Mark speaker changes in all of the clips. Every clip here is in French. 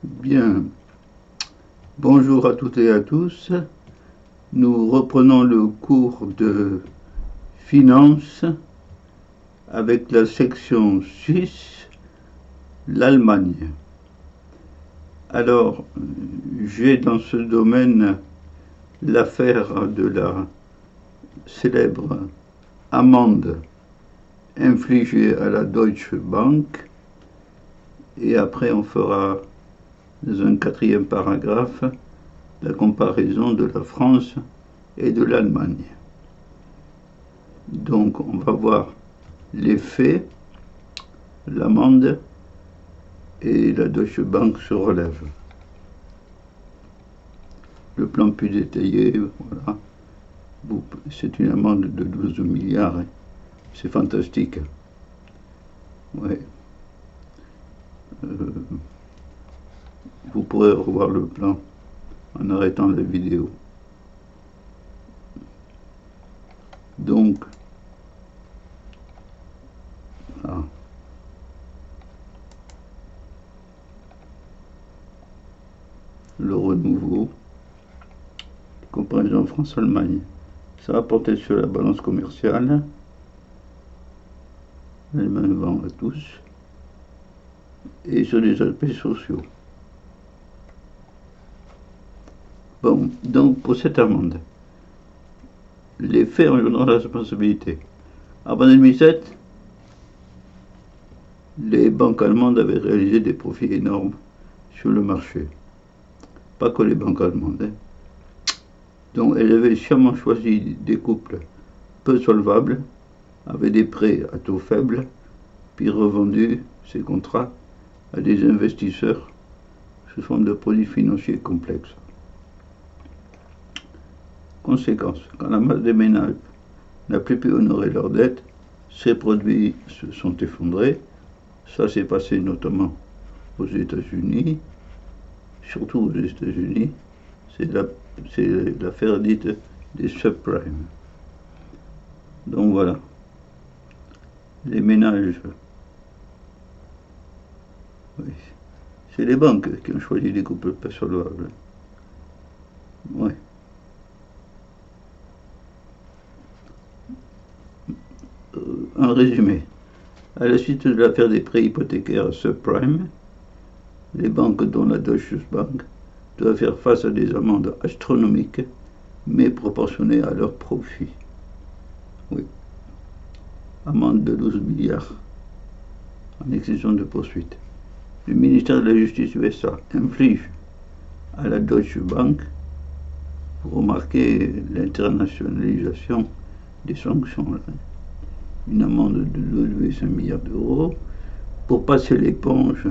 Speaker 1: Bien, bonjour à toutes et à tous. Nous reprenons le cours de finance avec la section 6, l'Allemagne. Alors, j'ai dans ce domaine l'affaire de la célèbre amende infligée à la Deutsche Bank, et après on fera dans un quatrième paragraphe la comparaison de la France et de l'Allemagne. Donc on va voir les faits, l'amende, et la Deutsche Bank se relève. Le plan plus détaillé, voilà. C'est une amende de 12 milliards, hein. C'est fantastique. Ouais. Vous pourrez revoir le plan en arrêtant la vidéo. Donc, ah, le renouveau, comparaison France-Allemagne, ça va porter sur la balance commerciale. L'Allemagne vend à tous, et sur les aspects sociaux. Bon, donc pour cette amende, les faits engendrant la responsabilité. Avant 2007, les banques allemandes avaient réalisé des profits énormes sur le marché. Pas que les banques allemandes, hein. Donc elles avaient sciemment choisi des couples peu solvables, avec des prêts à taux faibles, puis revendu ces contrats à des investisseurs sous forme de produits financiers complexes. Conséquence, quand la masse des ménages n'a plus pu honorer leurs dettes, ces produits se sont effondrés. Ça s'est passé notamment aux États-Unis, surtout aux États-Unis. C'est l'affaire dite des subprimes. Donc voilà. Les ménages, oui, c'est les banques qui ont choisi des couples pas solvables. Oui. En résumé, à la suite de l'affaire des prêts hypothécaires subprime, les banques, dont la Deutsche Bank, doivent faire face à des amendes astronomiques, mais proportionnées à leurs profits. Oui. Amende de 12 milliards en exception de poursuite. Le ministère de la Justice USA inflige à la Deutsche Bank, vous remarquez l'internationalisation des sanctions, là, une amende de 2,5 milliards d'euros pour passer l'éponge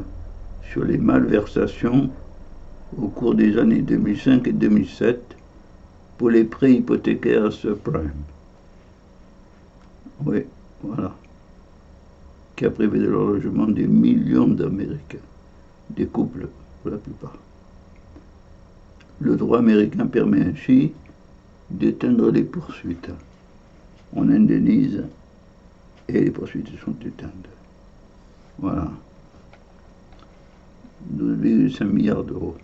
Speaker 1: sur les malversations au cours des années 2005 et 2007 pour les prêts hypothécaires subprime. Oui, voilà. Qui a privé de leur logement des millions d'Américains, des couples pour la plupart. Le droit américain permet ainsi d'éteindre les poursuites. On indemnise et les poursuites sont éteintes. Voilà. 12,5 milliards d'euros.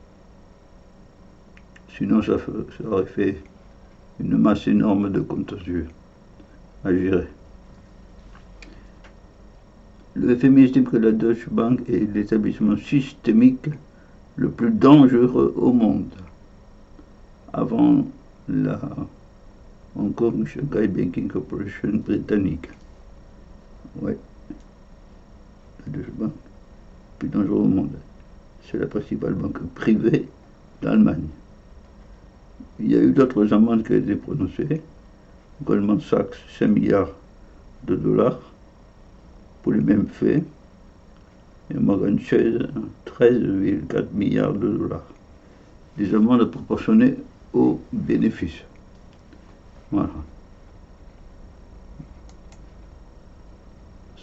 Speaker 1: Sinon, ça aurait fait une masse énorme de contentieux à gérer. Le FMI estime que la Deutsche Bank est l'établissement systémique le plus dangereux au monde, avant la Hong Kong Shanghai Banking Corporation britannique. Oui, la Deutsche Bank, le plus dangereux au monde. C'est la principale banque privée d'Allemagne. Il y a eu d'autres amendes qui ont été prononcées. Goldman Sachs, 5 milliards de dollars pour les mêmes faits. Et Morgan Chase, 13,4 milliards de dollars. Des amendes proportionnées aux bénéfices. Voilà.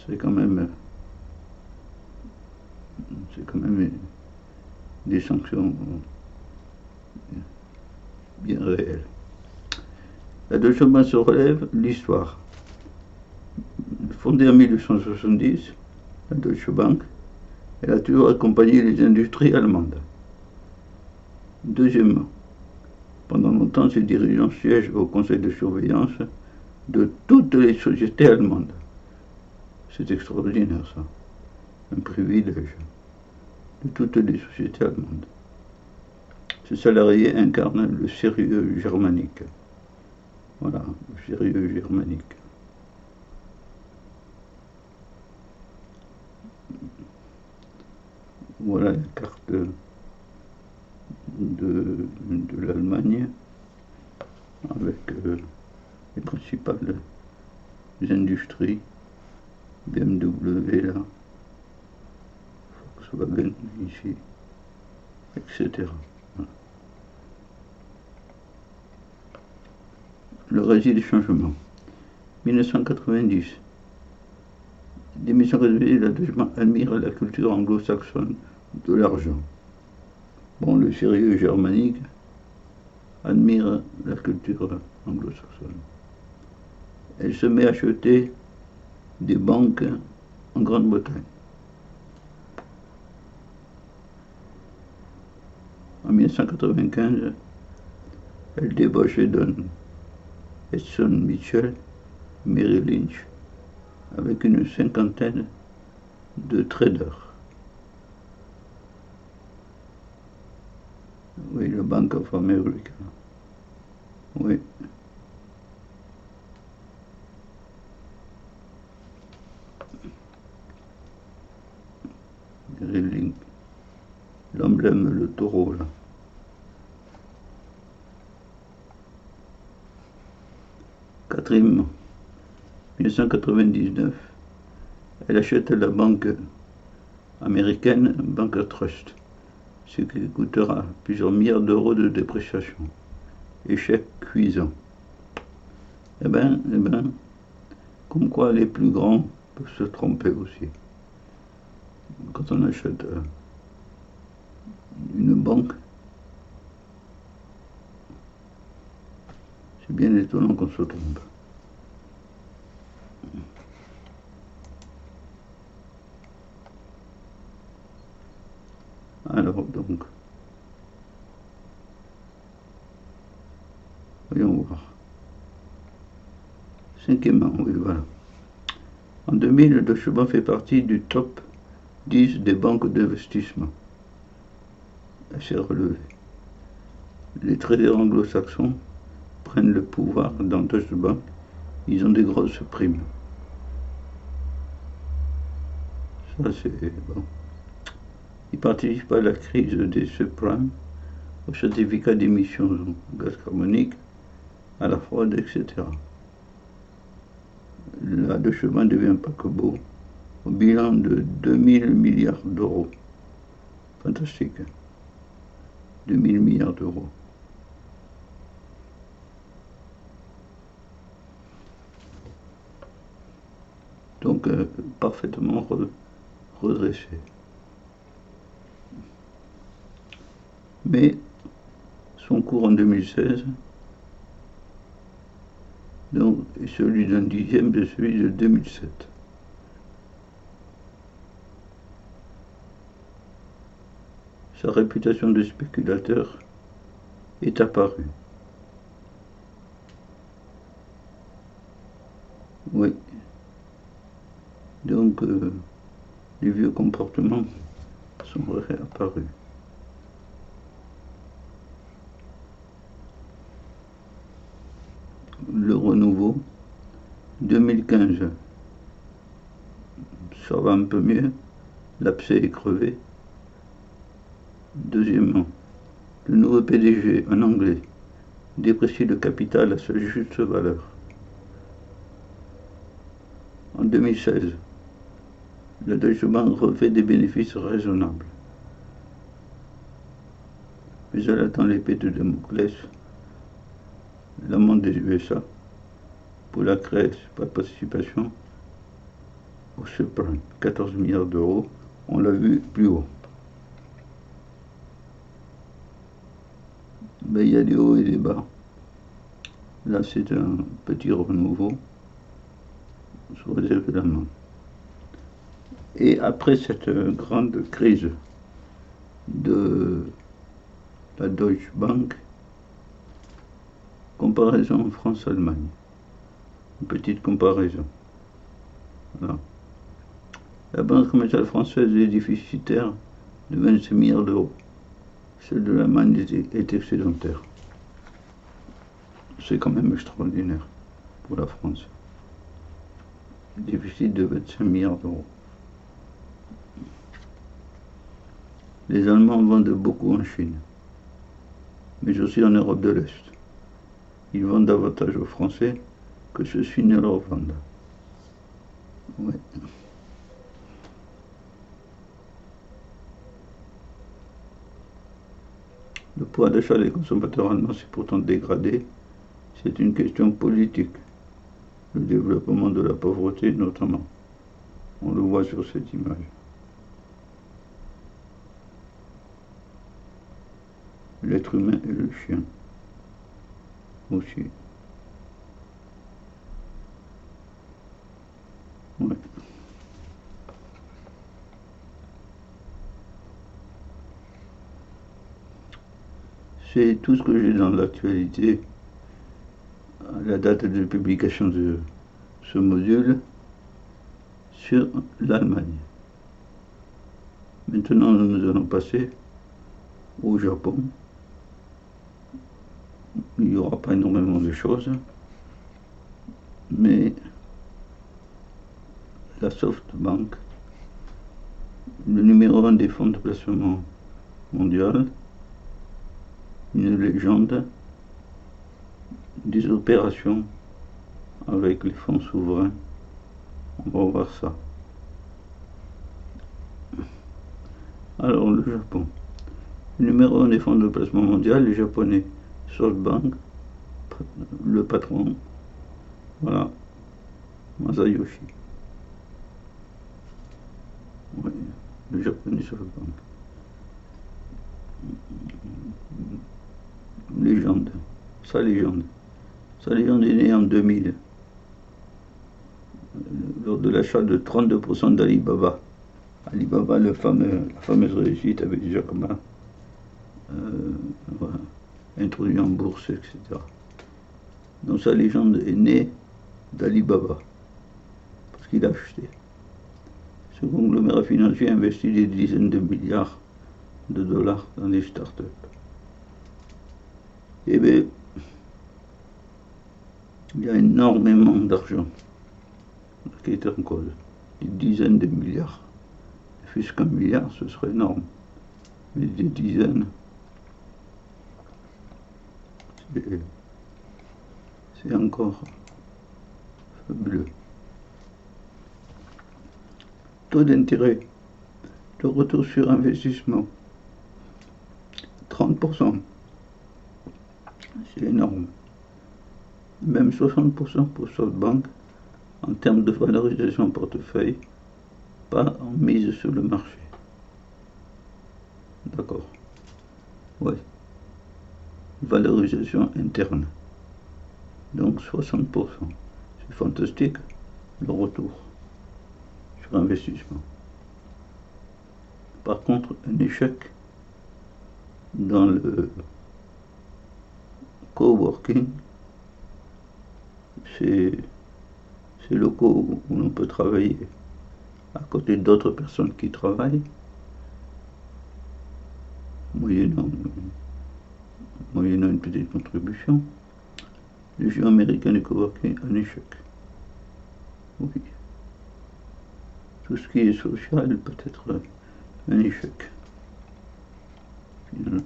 Speaker 1: C'est quand même des sanctions bien réelles. La Deutsche Bank se relève, l'histoire. Fondée en 1870, la Deutsche Bank, elle a toujours accompagné les industries allemandes. Deuxièmement, pendant longtemps, ces dirigeants siègent au conseil de surveillance de toutes les sociétés allemandes. C'est extraordinaire, ça. Un privilège de toutes les sociétés allemandes. Ces salariés incarnent le sérieux germanique. Voilà, le sérieux germanique. Voilà la carte de l'Allemagne avec les principales industries, BMW là, Volkswagen ici, etc. Voilà. Le récit des changements. 1990. Dès 1990, la Deutsche Bank admire la culture anglo-saxonne de l'argent. Bon, le sérieux germanique admire la culture anglo-saxonne. Elle se met à acheter des banques en Grande-Bretagne. En 1995, elle débauche et donne Edson Mitchell, Merrill Lynch, avec une cinquantaine de traders. Oui, le Bank of America. Oui. Merrill Lynch. L'emblème, le taureau, là. Quatrièmement, 1999, elle achète la banque américaine Bank Trust, ce qui coûtera plusieurs milliards d'euros de dépréciation. Échec cuisant. Eh ben, comme quoi les plus grands peuvent se tromper aussi. Quand on achète une banque, c'est bien étonnant qu'on se trompe. Alors donc, voyons voir. Cinquièmement, oui, voilà. En 2000, Deutsche Bank fait partie du top 10 des banques d'investissement. Elle s'est relevée. Les traders anglo-saxons prennent le pouvoir dans Deutsche Bank. Ils ont des grosses primes. Ça, c'est bon. Ils participent à la crise des subprimes, aux certificats d'émission gaz carbonique, à la fraude, etc. La Deutsche Bank devient paquebot au bilan de 2000 milliards d'euros. Fantastique. 2000 milliards d'euros. Donc, parfaitement redressé. Mais son cours en 2016 donc, est celui d'un dixième de celui de 2007. Sa réputation de spéculateur est apparue. Oui. Donc, les vieux comportements sont réapparus. Le renouveau, 2015, ça va un peu mieux, l'abcès est crevé. Deuxièmement, le nouveau PDG, un Anglais, déprécie le capital à sa juste valeur. En 2016, la Deutsche Bank refait des bénéfices raisonnables. Mais elle attend l'épée de Damoclès, l'amende des USA, pour la participation au subprime, 14 milliards d'euros, on l'a vu plus haut. Mais il y a des hauts et des bas. Là, c'est un petit renouveau, sous réserve de la main. Et après cette grande crise de la Deutsche Bank. Comparaison France-Allemagne. Une petite comparaison. Voilà. La Banque commerciale française est déficitaire de 25 milliards d'euros. Celle de l'Allemagne est excédentaire. C'est quand même extraordinaire pour la France. Déficit de 25 milliards d'euros. Les Allemands vendent beaucoup en Chine, mais aussi en Europe de l'Est. Ils vendent davantage aux Français que ceux-ci ne leur vendent. Ouais. Le pouvoir d'achat des consommateurs allemands s'est pourtant dégradé. C'est une question politique. Le développement de la pauvreté notamment. On le voit sur cette image. L'être humain et le chien aussi. Ouais. C'est tout ce que j'ai dans l'actualité à la date de publication de ce module sur l'Allemagne. Maintenant, nous allons passer au Japon. Il n'y aura pas énormément de choses, mais la SoftBank, le numéro 1 des fonds de placement mondial, une légende des opérations avec les fonds souverains. On va voir ça. Alors, le Japon. Le numéro 1 des fonds de placement mondial, les Japonais. SoftBank, le patron, voilà, Masayoshi. Oui, le Japonais SoftBank. Légende. Sa légende est née en 2000, lors de l'achat de 32% d'Alibaba. Alibaba, la fameuse réussite avec Jack Ma, voilà, introduit en bourse, etc. Donc sa légende est née d'Alibaba, parce qu'il a acheté. Ce conglomérat financier investit des dizaines de milliards de dollars dans des startups. Eh bien, il y a énormément d'argent qui est en cause. Des dizaines de milliards. Puisqu'un milliard, ce serait énorme. Mais des dizaines, c'est encore fabuleux. Taux d'intérêt, le retour sur investissement, 30%. C'est énorme. Même 60% pour SoftBank en termes de valorisation portefeuille, pas en mise sur le marché. D'accord. Ouais. Valorisation interne. Donc 60%. C'est fantastique, le retour sur investissement. Par contre, un échec dans le coworking, c'est locaux où l'on peut travailler à côté d'autres personnes qui travaillent, moyennant une petite contribution. Le jeu américain du coworking, un échec. Oui. Tout ce qui est social peut être un échec, finalement.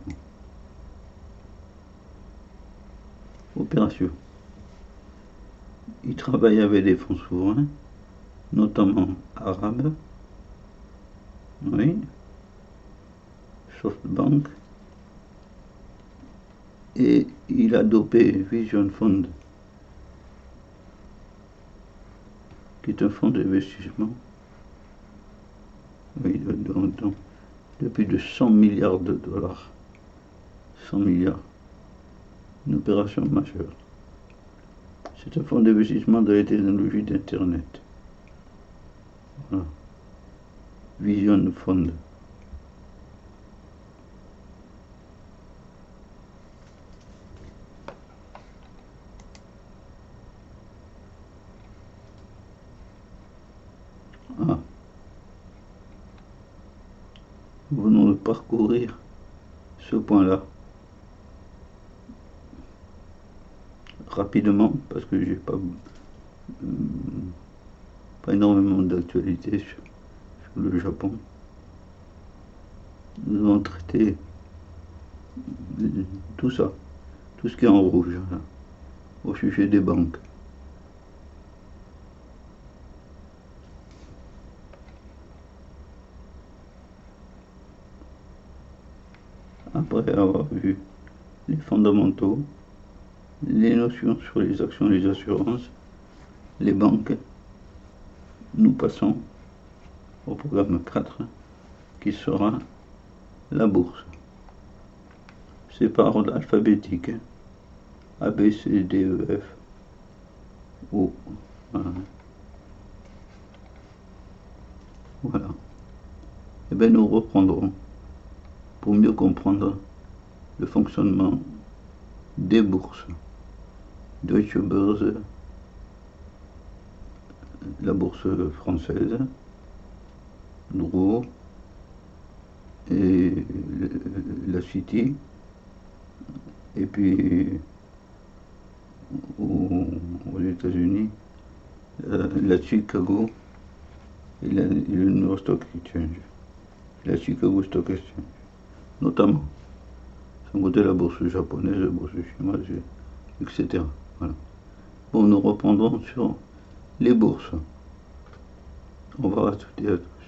Speaker 1: Opération. Il travaille avec des fonds souverains, notamment arabes. Oui. SoftBank. Et il a dopé Vision Fund, qui est un fonds d'investissement, oui, de plus de 100 milliards de dollars. 100 milliards. Une opération majeure. C'est un fonds d'investissement dans les technologies d'Internet. Voilà. Vision Fund. Nous venons de parcourir ce point-là rapidement parce que j'ai pas énormément d'actualité sur le Japon. Nous allons traiter tout ça, tout ce qui est en rouge, là, au sujet des banques. Après avoir vu les fondamentaux, les notions sur les actions et les assurances, les banques, nous passons au programme 4 qui sera la bourse. C'est par ordre alphabétique, A, B, C, D, E, F, O. Voilà. Et bien nous reprendrons pour mieux comprendre le fonctionnement des bourses. Deutsche Börse, la bourse française, Drouot et la City, et puis aux États-Unis, la Chicago et le New York Stock Exchange, la Chicago Stock Exchange, notamment. Sans compter la bourse japonaise, la bourse chinoise, etc. Voilà. Bon, nous reprendrons sur les bourses. Au revoir à toutes et à tous.